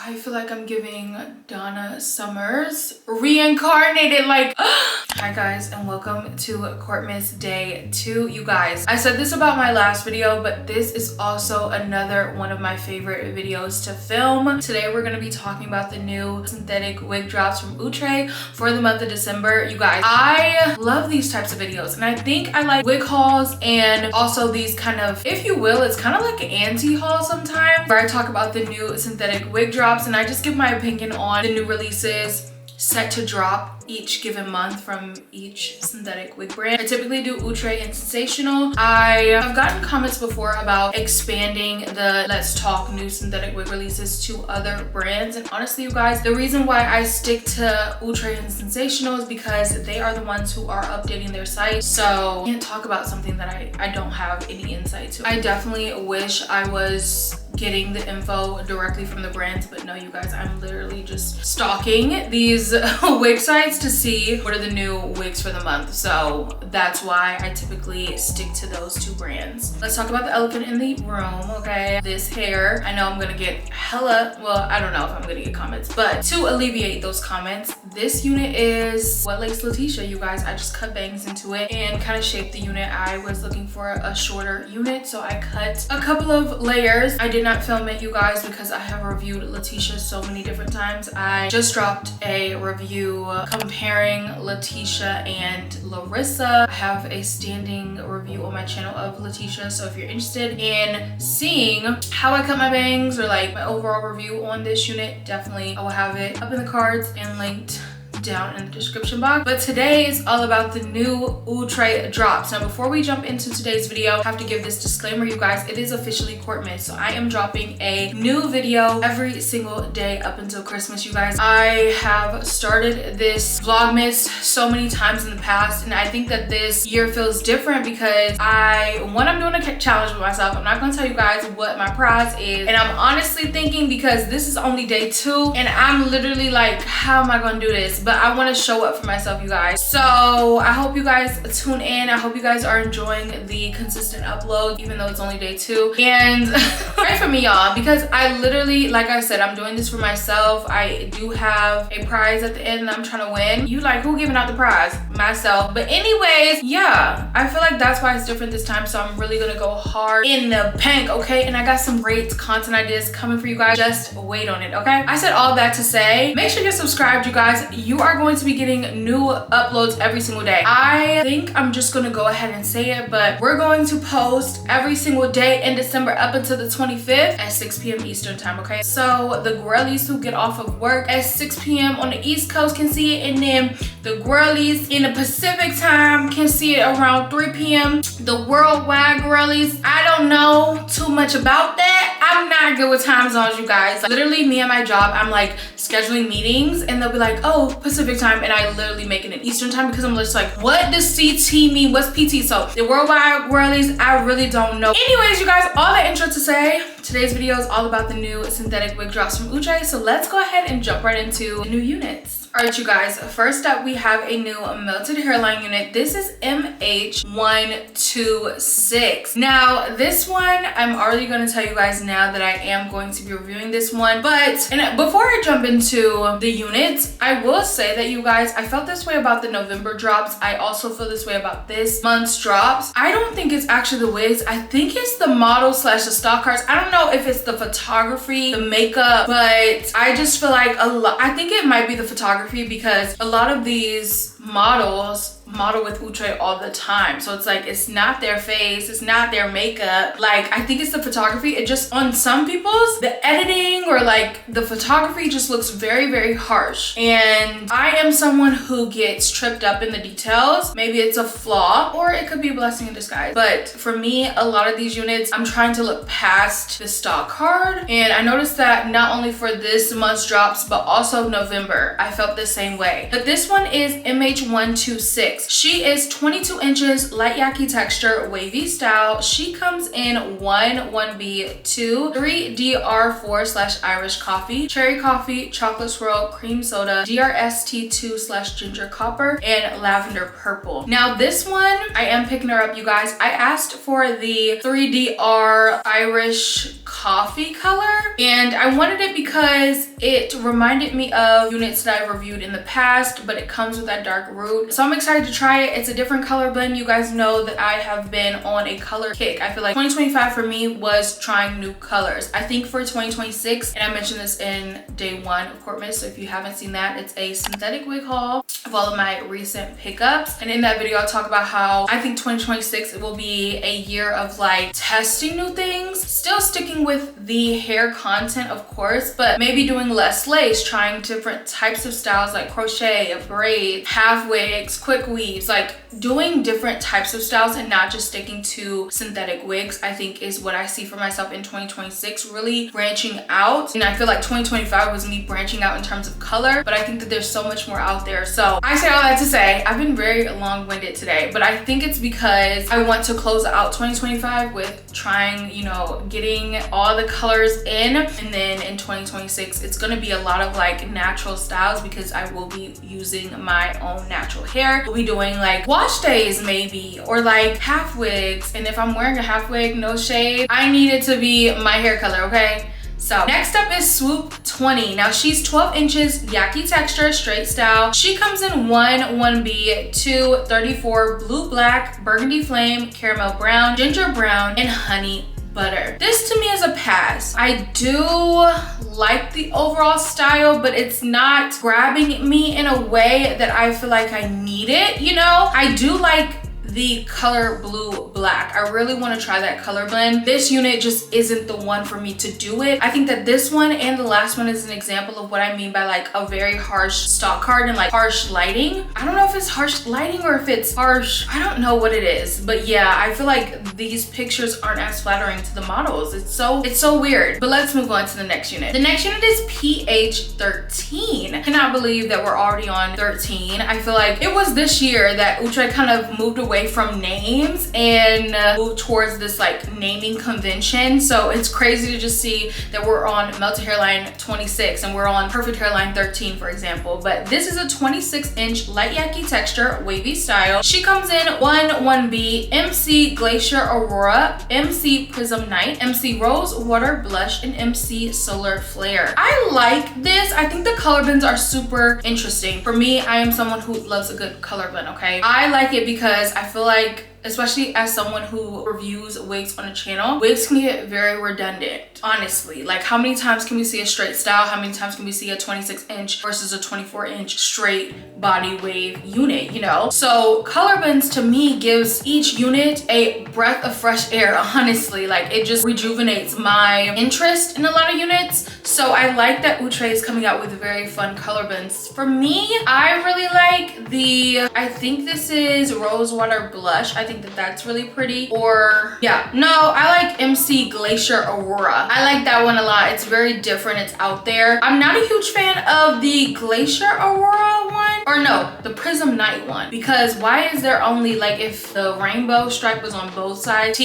I feel like I'm giving Donna Summers reincarnated, like Hi guys, and welcome to Courtmas Day 2. You guys, I said this about my last video, but this is also another one of my favorite videos to film. Today we're going to be talking about the new synthetic wig drops from Outre for the month of December. You guys, I love these types of videos, and I think I like wig hauls and also these kind of, if you will, it's kind of like an anti-haul sometimes, where I talk about the new synthetic wig drops and I just give my opinion on the new releases set to drop each given month from each synthetic wig brand. I typically do Outre and Sensational. I have gotten comments before about expanding the Let's Talk new synthetic wig releases to other brands, and honestly you guys, the reason why I stick to Outre and Sensational is because they are the ones who are updating their site, so I can't talk about something that I don't have any insight to. I definitely wish I was getting the info directly from the brands, but no, you guys, I'm literally just stalking these wig sites to see what are the new wigs for the month, so that's why I typically stick to those two brands. Let's talk about the elephant in the room, okay? This hair, I know I'm gonna get hella, well, I don't know if I'm gonna get comments, but to alleviate those comments, this unit is Wet Lace Letitia, you guys. I just cut bangs into it and kind of shaped the unit. I was looking for a shorter unit, so I cut a couple of layers. I did not film it, you guys, because I have reviewed Letitia so many different times. I just dropped a review comparing Letitia and Larissa. I have a standing review on my channel of Letitia, so if you're interested in seeing how I cut my bangs or like my overall review on this unit, definitely I will have it up in the cards and linked down in the description box. But today is all about the new Outre drops. Now before we jump into today's video, I have to give this disclaimer, you guys. It is officially Courtmas, so I am dropping a new video every single day up until Christmas, you guys. I have started this Vlogmas so many times in the past, and I think that this year feels different because I'm doing a challenge with myself. I'm not gonna tell you guys what my prize is, and I'm honestly thinking, because this is only day 2 and I'm literally like, how am I gonna do this? But I want to show up for myself, you guys. So I hope you guys tune in. I hope you guys are enjoying the consistent upload, even though it's only day 2. And pray for me, y'all, because I literally, like I said, I'm doing this for myself. I do have a prize at the end that I'm trying to win. You like, who giving out the prize? Myself. But anyways, yeah, I feel like that's why it's different this time. So I'm really gonna go hard in the paint, okay? And I got some great content ideas coming for you guys. Just wait on it, okay? I said all that to say, make sure you're subscribed, you guys. You are going to be getting new uploads every single day. I think I'm just gonna go ahead and say it, but we're going to post every single day in December up until the 25th at 6 p.m. Eastern time, okay? So the girlies who get off of work at 6 p.m. on the East Coast can see it, and then the girlies in the Pacific time can see it around 3 p.m. The worldwide girlies, I don't know too much about that. I'm not good with time zones, you guys. Like, literally, me and my job, I'm like scheduling meetings and they'll be like, oh, Pacific time, and I literally make it in Eastern time because I'm just like, what does CT mean? What's PT? So the worldwide girlies, I really don't know. Anyways, you guys, all that intro to say, today's video is all about the new synthetic wig drops from Outre. So let's go ahead and jump right into the new units. All right, you guys, first up, we have a new melted hairline unit. This is MH126. Now, this one, I'm already gonna tell you guys now that I am going to be reviewing this one. But, and before I jump into the units, I will say that, you guys, I felt this way about the November drops. I also feel this way about this month's drops. I don't think it's actually the wigs. I think it's the model slash the stock cards. I don't know if it's the photography, the makeup, but I just feel like I think it might be the photography, because a lot of these models model with Outre all the time, so it's like, it's not their face, it's not their makeup. Like, I think it's the photography. It just, on some people's, the editing or like the photography just looks very, very harsh, and I am someone who gets tripped up in the details. Maybe it's a flaw or it could be a blessing in disguise, but for me, a lot of these units, I'm trying to look past the stock card, and I noticed that not only for this month's drops but also November, I felt the same way. But this one is MH PH126. She is 22 inches, light yaki texture, wavy style. She comes in 1B, 2, 3DR4/Irish coffee, cherry coffee, chocolate swirl, cream soda, DRST2/ginger copper, and lavender purple. Now this one, I am picking her up, you guys. I asked for the 3DR Irish coffee color, and I wanted it because it reminded me of units that I've reviewed in the past, but it comes with that dark root. So I'm excited to try it. It's a different color blend. You guys know that I have been on a color kick. I feel like 2025 for me was trying new colors. I think for 2026, and I mentioned this in day 1 of Courtmas, so if you haven't seen that, it's a synthetic wig haul of all of my recent pickups. And in that video, I'll talk about how I think 2026 it will be a year of like testing new things, still sticking with the hair content of course, but maybe doing less lace, trying different types of styles like crochet, braid, half wigs, quick weaves, like doing different types of styles and not just sticking to synthetic wigs, I think is what I see for myself in 2026, really branching out. And I feel like 2025 was me branching out in terms of color, but I think that there's so much more out there. So I say all that to say, I've been very long-winded today, but I think it's because I want to close out 2025 with trying, you know, getting all the colors in, and then in 2026 it's gonna be a lot of like natural styles because I will be using my own natural hair. We'll be doing like wash days maybe, or like half wigs, and if I'm wearing a half wig, no shade, I need it to be my hair color, okay? So next up is Swoop 20. Now she's 12 inches, yaki texture, straight style. She comes in 1B, 2, 34, blue black, burgundy flame, caramel brown, ginger brown, and honey butter. This to me is a pass. I do like the overall style, but it's not grabbing me in a way that I feel like I need it, you know? I do like the color blue black. I really want to try that color blend. This unit just isn't the one for me to do it. I think that this one and the last one is an example of what I mean by like a very harsh stock card and like harsh lighting. I don't know if it's harsh lighting or if it's harsh, I don't know what it is, but yeah, I feel like these pictures aren't as flattering to the models. It's so weird. But let's move on to the next unit. The next unit is PH13. I cannot believe that we're already on 13. I feel like it was this year that Outre kind of moved away from names and moved towards this like naming convention. So it's crazy to just see that we're on Melted Hairline 26 and we're on Perfect Hairline 13, for example. But this is a 26 inch light yaki texture, wavy style. She comes in 1B, MC Glacier Aurora, MC Prism Night, MC Rose Water Blush, and MC Solar Flare. I like this. I think the color blends are super interesting. For me, I am someone who loves a good color blend, okay? I like it because I feel like, especially as someone who reviews wigs on a channel, wigs can get very redundant, honestly. Like how many times can we see a straight style? How many times can we see a 26 inch versus a 24 inch straight body wave unit, you know? So color blends to me gives each unit a breath of fresh air, honestly. Like it just rejuvenates my interest in a lot of units. So I like that Outre is coming out with very fun color blends. For me, I really like the, I think this is Rose Water Blush. I think that that's really pretty. Or yeah, no, I like MC Glacier Aurora. I like that one a lot. It's very different. It's out there. I'm not a huge fan of the Glacier Aurora one, or no, the Prism Night one, because why is there only like, if the rainbow stripe was on both sides,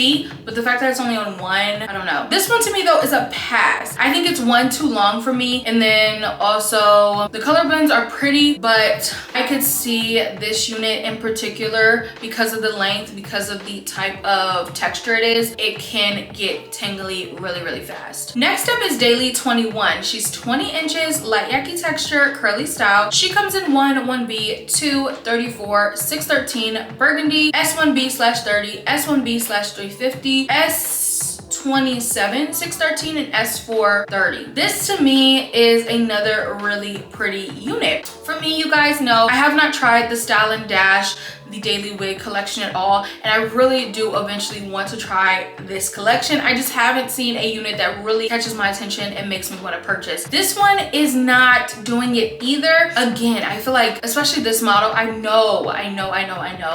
but the fact that it's only on one, I don't know. This one to me though is a pass. I think it's one too long for me. And then also the color blends are pretty, but I could see this unit in particular because of the length, because of the type of texture it is, it can get tangly really fast. Next up is Daily 21. She's 20 inches, light yaki texture, curly style. She comes in 1B, 2, 34, 613, burgundy, S1B/30, S1B/350, S27, 613, and S430. This to me is another really pretty unit. For me, you guys know, I have not tried the Style and Dash, the daily wig collection at all, and I really do eventually want to try this collection. I just haven't seen a unit that really catches my attention and makes me want to purchase. This one is not doing it either. Again, I feel like, especially this model, I know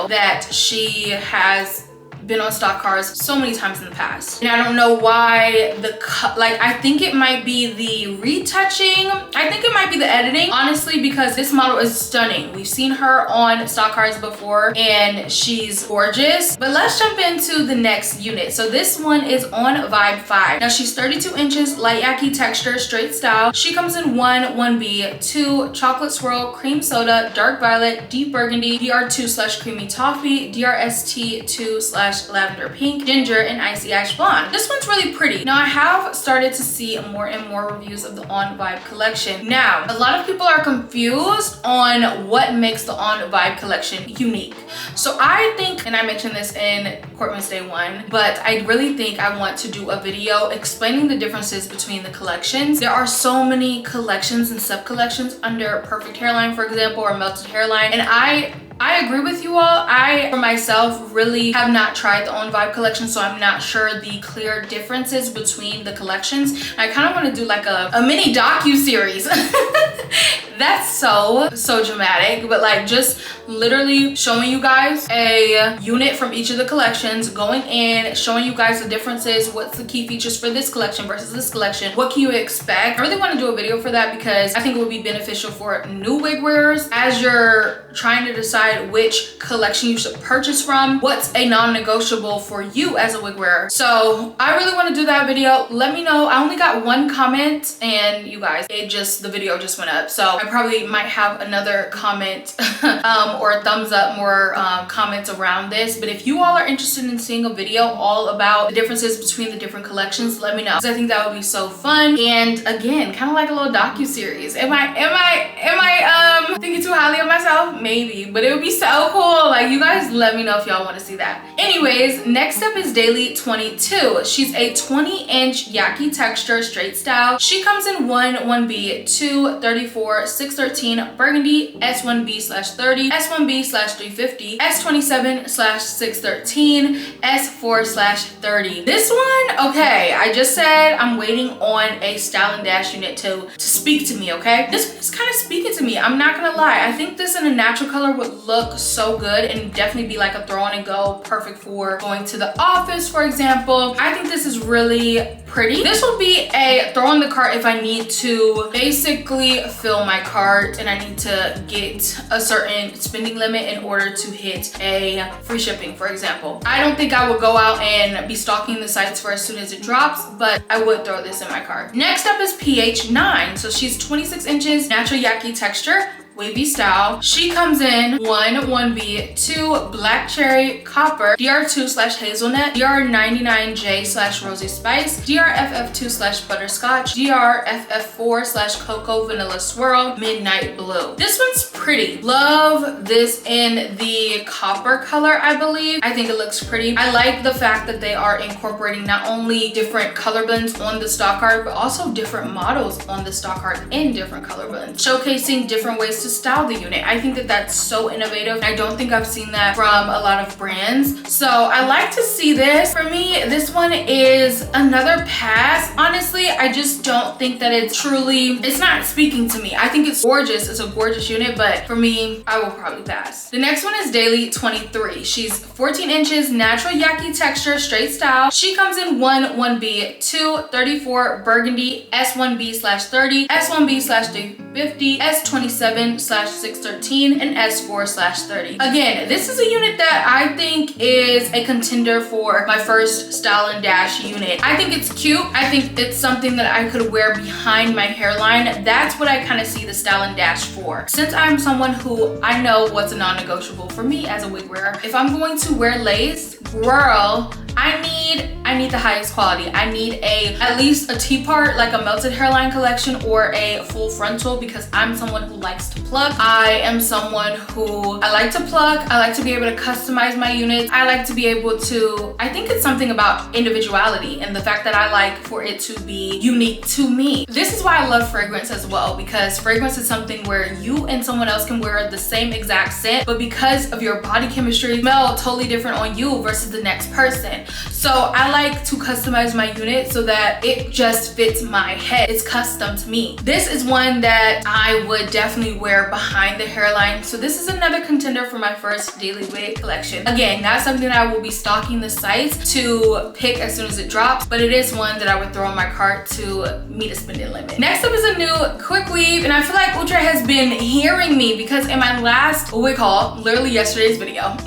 that she has been on stock cars so many times in the past. And I don't know why I think it might be the retouching. I think it might be the editing, honestly, because this model is stunning. We've seen her on stock cars before and she's gorgeous. But let's jump into the next unit. So this one is on Vibe 5. Now she's 32 inches, light yaki texture, straight style. She comes in 1B, 2 chocolate swirl, cream soda, dark violet, deep burgundy, DR2/creamy toffee, DRST2/lavender pink, ginger, and icy ash blonde. This one's really pretty. Now I have started to see more and more reviews of the On Vibe collection. Now, a lot of people are confused on what makes the On Vibe collection unique. So I think, and I mentioned this in Courtmas Day 1, but I really think I want to do a video explaining the differences between the collections. There are so many collections and sub-collections under Perfect Hairline, for example, or Melted Hairline, and I agree with you all. I, for myself, really have not tried the On Vibe collection, so I'm not sure the clear differences between the collections. I kind of want to do like a mini docu-series. That's so dramatic, but like just literally showing you guys a unit from each of the collections, going in, showing you guys the differences, what's the key features for this collection versus this collection, what can you expect. I really want to do a video for that because I think it would be beneficial for new wig wearers as you're trying to decide which collection you should purchase from, what's a non-negotiable for you as a wig wearer. So I really want to do that video. Let me know. I only got one comment and you guys, the video just went up. So I probably might have another comment or a thumbs up, more comments around this. But if you all are interested in seeing a video all about the differences between the different collections, let me know, because I think that would be so fun. And again, kind of like a little docu-series. Am I thinking too highly of myself? Maybe, but it would be so cool. Like, you guys let me know if y'all want to see that. Anyways, next up is Daily 22. She's a 20-inch yaki texture straight style. She comes in 1B, 2, 34, 613 burgundy, S1B/30, S1B/350, S27/613, S4/30. This one, okay, I just said I'm waiting on a Style and Dash unit to speak to me, okay? This one is kind of speaking to me, I'm not gonna lie. I think this in a natural color would look so good and definitely be like a throw on and go, perfect for going to the office, for example. I think this is really pretty. This will be a throw in the cart if I need to basically fill my cart and I need to get a certain spending limit in order to hit a free shipping, for example. I don't think I would go out and be stalking the sites for as soon as it drops, but I would throw this in my cart. Next up is PH9. So she's 26 inches, natural yaki texture, wavy style. She comes in 1B, 2 black cherry copper, DR2/hazelnut, DR99J/rosy spice, DRFF2/butterscotch, DRFF4/cocoa vanilla swirl, midnight blue. This one's pretty. Love this in the copper color, I believe. I think it looks pretty. I like the fact that they are incorporating not only different color blends on the stock card, but also different models on the stock card in different color blends, showcasing different ways to style the unit. I think that that's so innovative. I don't think I've seen that from a lot of brands. So I like to see this. For me, this one is another pass. Honestly, I just don't think that it's not speaking to me. I think it's gorgeous. It's a gorgeous unit, but for me, I will probably pass. The next one is Daily 23. She's 14 inches, natural yaki texture, straight style. She comes in 1B, 2, 34 burgundy, S1B/30, S1B/350, S27/613, and S4/30. Again, this is a unit that I think is a contender for my first Style and Dash unit. I think it's cute. I think it's something that I could wear behind my hairline. That's what I kind of see the Style and Dash for. Since I'm someone who I know what's a non-negotiable for me as a wig wearer, if I'm going to wear lace, girl, I need the highest quality. I need at least a T-part, like a Melted Hairline collection, or a full frontal, because I'm someone who likes to pluck. I am someone who, I like to pluck. I like to be able to customize my units. I like to be able to, I think it's something about individuality and the fact that I like for it to be unique to me. This is why I love fragrance as well, because fragrance is something where you and someone else can wear the same exact scent, but because of your body chemistry, smell totally different on you versus the next person. in. So I like to customize my unit so that it just fits my head. It's custom to me. This is one that I would definitely wear behind the hairline. So this is another contender for my first daily wig collection. Again, not something that I will be stalking the sites to pick as soon as it drops, but it is one that I would throw in my cart to meet a spending limit. Next up is a new quick weave, and I feel like Outre has been hearing me because in my last wig haul, literally yesterday's video,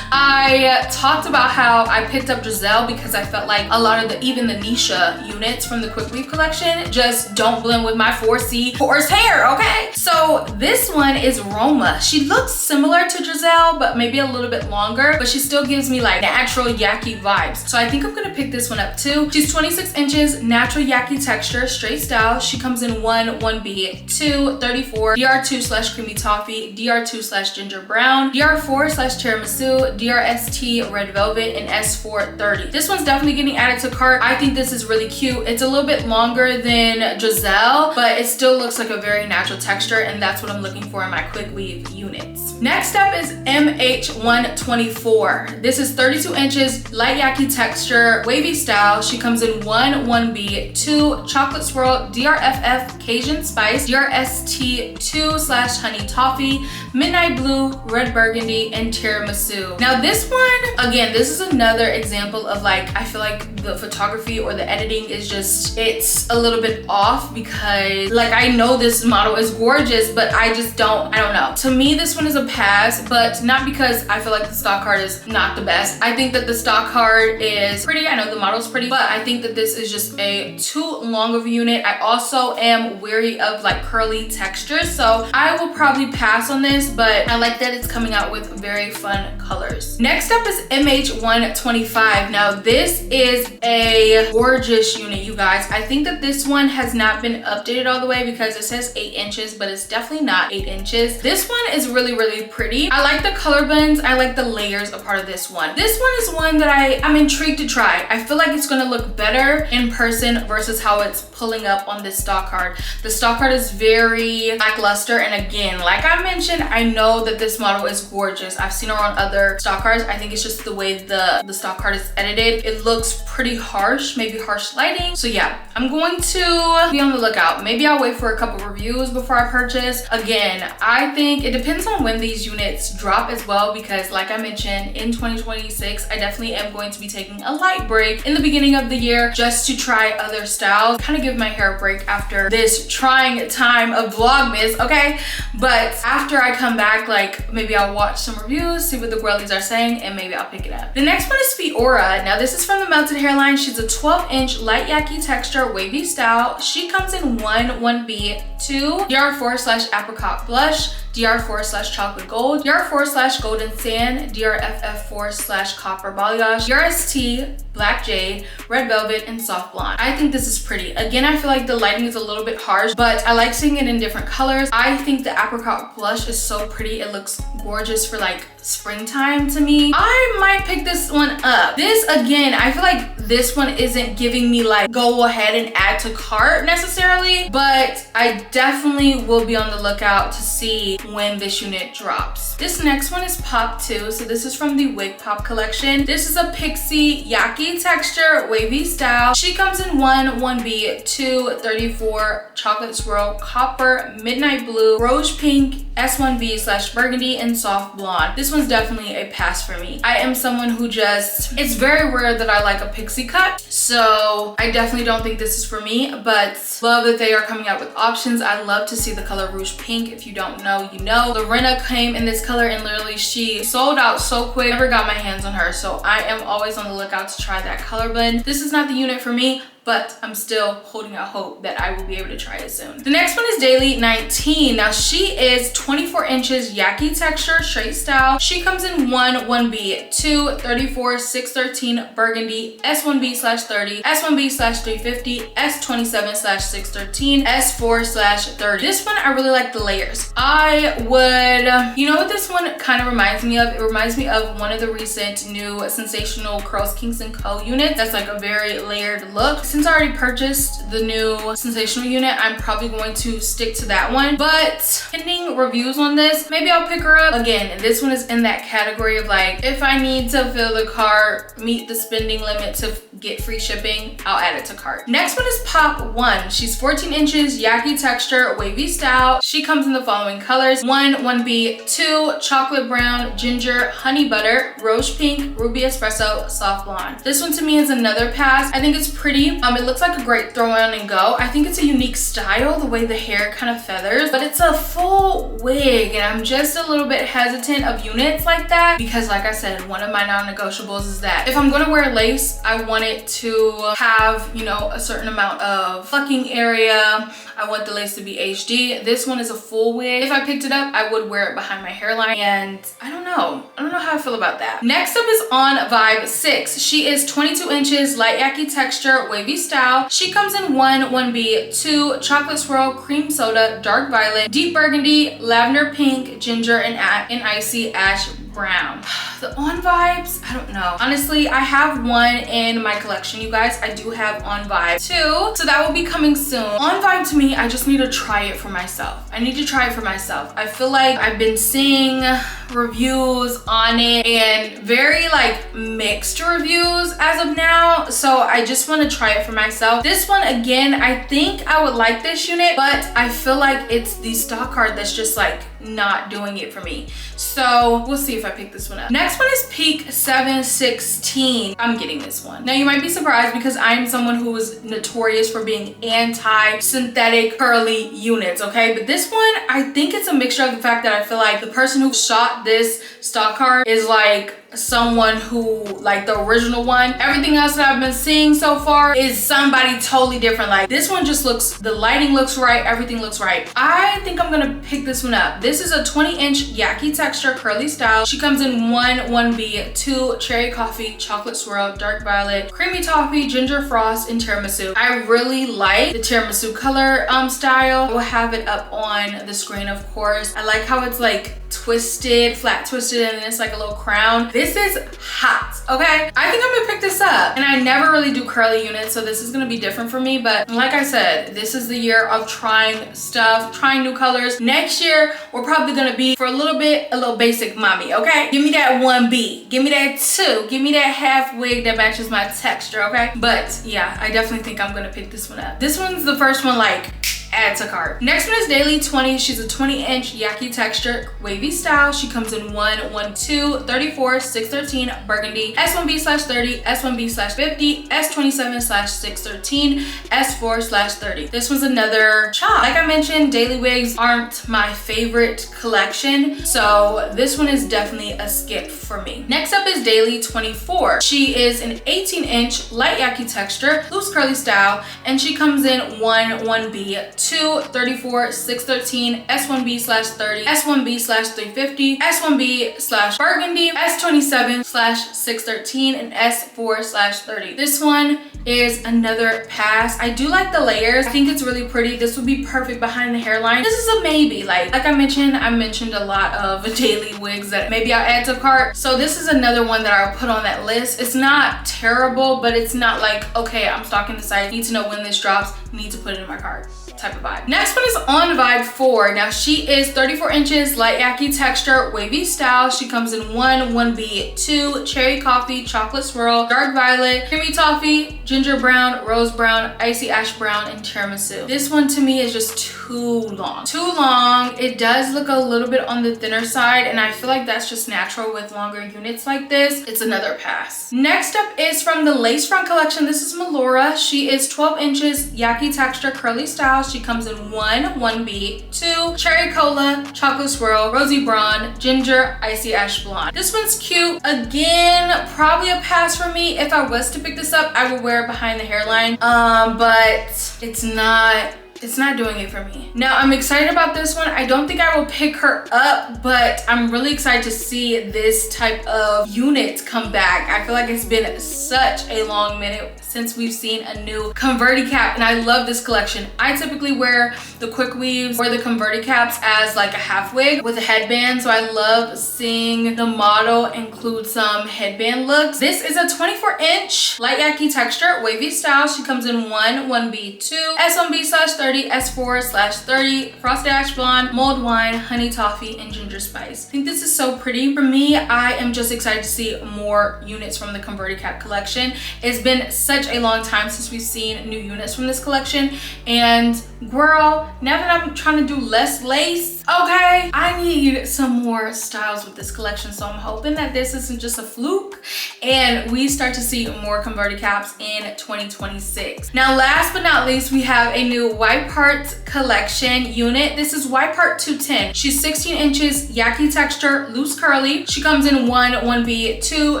I talked about how I picked up Giselle because I felt like a lot of even the Nisha units from the quick weave collection just don't blend with my 4C coarse hair, okay? So this one is Roma. She looks similar to Giselle, but maybe a little bit longer, but she still gives me like natural yaki vibes. So I think I'm gonna pick this one up too. She's 26 inches, natural yaki texture, straight style. She comes in 1B, 2, 34, DR2/creamy toffee, DR2/ginger brown, DR4/tiramisu, DRST red velvet, and S430. This one's definitely getting added to cart. I think this is really cute. It's a little bit longer than Giselle, but it still looks like a very natural texture, and that's what I'm looking for in my quick weave units. Next up is MH124. This is 32 inches, light yaki texture, wavy style. She comes in 1B, 2, chocolate swirl, DRFF Cajun spice, DRST2/honey toffee, midnight blue, red burgundy, and tiramisu. Now this one, again, this is another example of like, I feel like the photography or the editing is just, it's a little bit off because like I know this model is gorgeous, but I don't know. To me, this one is a pass, but not because I feel like the stock card is not the best. I think that the stock card is pretty. I know the model's pretty, but I think that this is just a too long of a unit. I also am weary of like curly textures, so I will probably pass on this, but I like that it's coming out with very fun colors. Next up is MH125. Now this is a gorgeous unit, you guys. I think that this one has not been updated all the way because it says 8 inches, but it's definitely not 8 inches. This one is really, really pretty. I like the color blends. I like the layers a part of this one. This one is one that I'm intrigued to try. I feel like it's gonna look better in person versus how it's pulling up on this stock card. The stock card is very lackluster, and again, like I mentioned, I know that this model is gorgeous. I've seen her on other stock cards. I think it's just the way the stock card is edited. It looks pretty harsh, maybe harsh lighting. So yeah, I'm going to be on the lookout. Maybe I'll wait for a couple reviews before I purchase. Again, I think it depends on when these units drop as well, because like I mentioned, in 2026, I definitely am going to be taking a light break in the beginning of the year just to try other styles, kind of give my hair a break after this trying time of Vlogmas, okay? But after I come back, like maybe I'll watch some reviews, see what the girlies are saying, and maybe I'll pick it up. The next one is Fiora. Now this is from the Melted Hairline. She's a 12-inch light yaki texture, wavy style. She comes in 1B, 2, DR4/apricot blush, DR4/chocolate gold, DR4/golden sand, DRFF4/copper balayage, DRST black jade, red velvet, and soft blonde. I think this is pretty. Again, I feel like the lighting is a little bit harsh, but I like seeing it in different colors. I think the apricot blush is so pretty. It looks gorgeous for like springtime to me. I might pick this one up. This, again, I feel like this one isn't giving me like go ahead and add to cart necessarily, but I definitely will be on the lookout to see when this unit drops. This next one is Pop 2. So this is from the Wig Pop collection. This is a pixie yaki texture, wavy style. She comes in 1B, 2, 34, chocolate swirl, copper, midnight blue, rose pink, S1B/burgundy, and soft blonde. This one's definitely a pass for me. I am someone who it's very rare that I like a pixie cut, so I definitely don't think this is for me, but love that they are coming out with options. I love to see the color rouge pink. If you don't know, you know. Lorena came in this color and literally she sold out so quick. Never got my hands on her, so I am always on the lookout to try that color blend. This is not the unit for me, but I'm still holding out hope that I will be able to try it soon. The next one is Daily 19. Now she is 24 inches, yaki texture, straight style. She comes in 1B, 2, 34, 613, burgundy, S1B/30, S1B/350, S27/613, S4/30. This one, I really like the layers. I would, you know what this one kind of reminds me of? It reminds me of one of the recent new Sensational Curls Kings & Co units. That's like a very layered look. This since I already purchased the new sensational unit, I'm probably going to stick to that one. But pending reviews on this, maybe I'll pick her up. Again, this one is in that category of like, if I need to fill the cart, meet the spending limit to get free shipping, I'll add it to cart. Next one is Pop One. She's 14 inches, yaki texture, wavy style. She comes in the following colors: 1, 1B, 2, chocolate brown, ginger, honey butter, rose pink, ruby espresso, soft blonde. This one to me is another pass. I think it's pretty. It looks like a great throw on and go. I think it's a unique style, the way the hair kind of feathers, but it's a full wig and I'm just a little bit hesitant of units like that because, like I said, one of my non-negotiables is that if I'm gonna wear lace, I want it to have, you know, a certain amount of plucking area. I want the lace to be HD. This one is a full wig. If I picked it up, I would wear it behind my hairline, and I don't know how I feel about that. Next up is On Vibe 6. She is 22 inches, light yaki texture, wavy style. She comes in 1, 1B, 2, chocolate swirl, cream soda, dark violet, deep burgundy, lavender pink, ginger, and icy ash brown. The On Vibes, I don't know. Honestly, I have one in my collection, you guys. I do have On Vibe 2, so that will be coming soon. On Vibe, to me, I just need to try it for myself. I need to try it for myself. I feel like I've been seeing reviews on it and very like mixed reviews as of now, so I just want to try it for myself. This one, again, I think I would like this unit, but I feel like it's the stock card that's just like not doing it for me. So we'll see if I pick this one up. Next one is Peak 716. I'm getting this one. Now you might be surprised because I'm someone who is notorious for being anti-synthetic curly units, okay? But this one, I think it's a mixture of the fact that I feel like the person who shot this stock card is like someone who, like the original one. Everything else that I've been seeing so far is somebody totally different. Like this one just looks, the lighting looks right, everything looks right. I think I'm gonna pick this one up. This is a 20-inch yaki texture curly style. She comes in 1, 1B, 2, cherry coffee, chocolate swirl, dark violet, creamy toffee, ginger frost, and tiramisu. I really like the tiramisu color style. We'll have it up on the screen, of course. I like how it's like twisted, flat twisted, and it's like a little crown. This is hot, okay? I think I'm gonna pick this up. And I never really do curly units, so this is gonna be different for me. But like I said, this is the year of trying stuff, trying new colors. Next year, we're probably gonna be, for a little bit, a little basic mommy, okay? Give me that 1B, give me that 2, give me that half wig that matches my texture, okay? But yeah, I definitely think I'm gonna pick this one up. This one's the first one, like, add to cart. Next one is Daily 20. She's a 20-inch yaki texture, wavy style. She comes in 1, 1, 2, 34, 613, burgundy, S1B/30, S1B/50, S27/613, S4/30. This was another chop. Like I mentioned, daily wigs aren't my favorite collection, so this one is definitely a skip for me. Next up is Daily 24. She is an 18-inch light yaki texture, loose curly style, and she comes in 1, 1B, 2, 34, 613, S1B/30, S1B/350, S1B/burgundy, S27/613, and S4/30. This one is another pass. I do like the layers. I think it's really pretty. This would be perfect behind the hairline. This is a maybe. Like I mentioned, I mentioned a lot of daily wigs that maybe I'll add to cart. So this is another one that I'll put on that list. It's not terrible, but it's not like, okay, I'm stocking the site, need to know when this drops, need to put it in my cart type of vibe. Next one is On Vibe 4. Now she is 34 inches, light yaki texture, wavy style. She comes in 1, 1B, 2, cherry coffee, chocolate swirl, dark violet, creamy toffee, ginger brown, rose brown, icy ash brown, and tiramisu. This one to me is just too long. Too long. It does look a little bit on the thinner side, and I feel like that's just natural with longer units like this. It's another pass. Next up is from the lace front collection. This is Melora. She is 12 inches, yaki texture, curly style. She comes in 1, 1B, 2, cherry cola, chocolate swirl, rosy brawn, ginger, icy ash blonde. This one's cute. Again, probably a pass for me. If I was to pick this up, I would wear it behind the hairline. But it's not it's not doing it for me. Now I'm excited about this one. I don't think I will pick her up, but I'm really excited to see this type of unit come back. I feel like it's been such a long minute since we've seen a new Converti cap, and I love this collection. I typically wear the quick weaves or the Converti caps as like a half wig with a headband, so I love seeing the model include some headband looks. This is a 24-inch light yaki texture, wavy style. She comes in 1B, 2, S1B/30, S4/30, frosted ash blonde, mulled wine, honey toffee, and ginger spice. I think this is so pretty. For me, I am just excited to see more units from the Converti cap collection. It's been such a long time since we've seen new units from this collection, and girl, now that I'm trying to do less lace, okay, I need some more styles with this collection. So I'm hoping that this isn't just a fluke and we start to see more Converti caps in 2026. Now last but not least, we have a new Wig Pop collection unit. This is Wig Pop 210. She's 16 inches, yaki texture, loose curly. She comes in 1B, 2,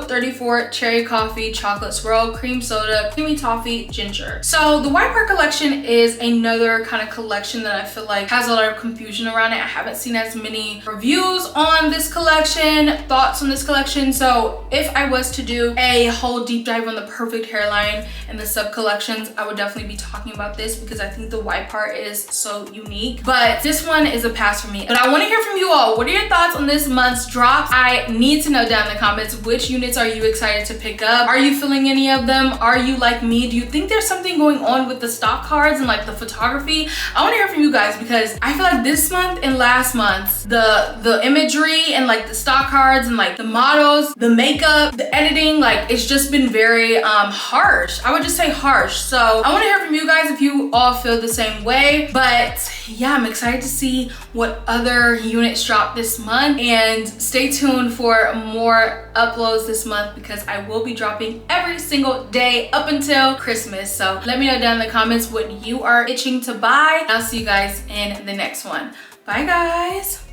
34, cherry coffee, chocolate swirl, cream soda, creamy toffee, ginger. So the Wig Pop collection is another kind of collection that I feel like has a lot of confusion around it. I haven't seen as many reviews on this collection, thoughts on this collection. So if I was to do a whole deep dive on the perfect hairline and the sub collections, I would definitely be talking about this because I think the Wig Pop is so unique. But this one is a pass for me. But I want to hear from you all. What are your thoughts on this month's drop? I need to know down in the comments, which units are you excited to pick up? Are you feeling any of them? Are you like me? Do you think there's something going on with the stock cards and like the photography? I want to hear from you guys because I feel like this month and last month, the imagery and like the stock cards and like the models, the makeup, the editing, like it's just been very harsh. I would just say harsh. So I want to hear from you guys if you all feel the same way. But yeah, I'm excited to see what other units drop this month, and stay tuned for more uploads this month because I will be dropping every single day up until Christmas. So let me know down in the comments what you are itching to buy. I'll see you guys in the next one. Bye guys.